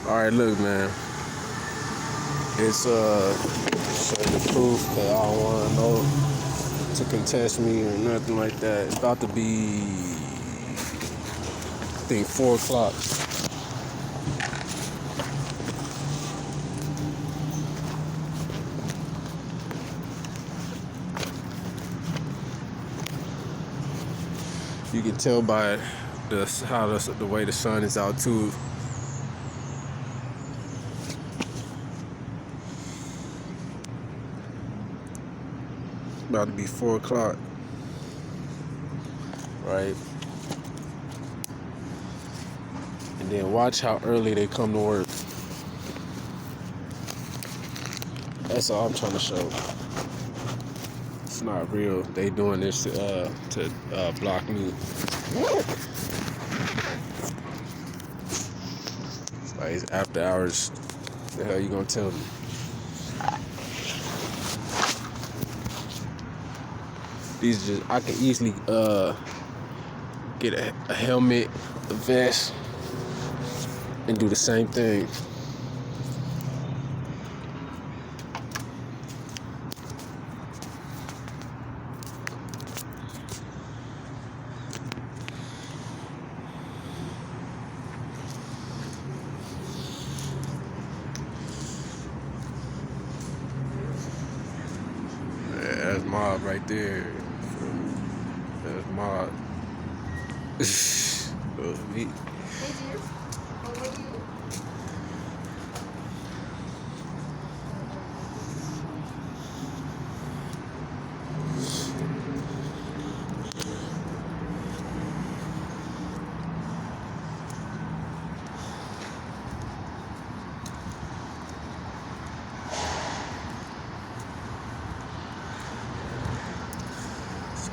All right, look, man. It's show the proof that I don't want to know to contest me or nothing like that. It's about to be, I think, 4 o'clock. You can tell by the way the sun is out too. About to be 4 o'clock, right? And then watch how early they come to work. That's all I'm trying to show. It's not real. They doing this to block me. Like, it's after hours. The hell you gonna tell me? These just, I can easily get a helmet, a vest, and do the same thing. Yeah, that's mob right there. That's mob. Me.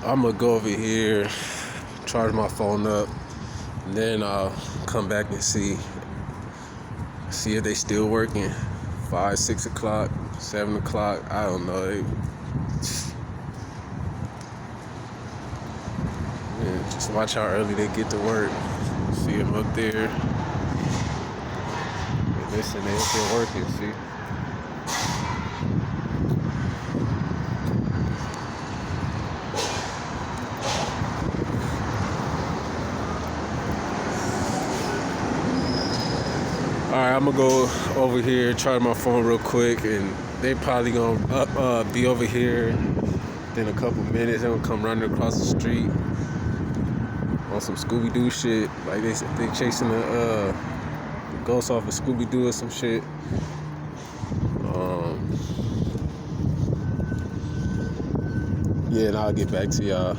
I'm gonna go over here, charge my phone up, and then I'll come back and see if they still working. 5, 6 o'clock, 7 o'clock. I don't know. Man, just watch how early they get to work. See them up there. And listen, they still working. See. Alright, I'm gonna go over here, charge my phone real quick, and they probably gonna be over here in a couple minutes. They're gonna come running across the street on some Scooby-Doo shit. Like they chasing the ghost off of Scooby-Doo or some shit. Yeah, and I'll get back to y'all.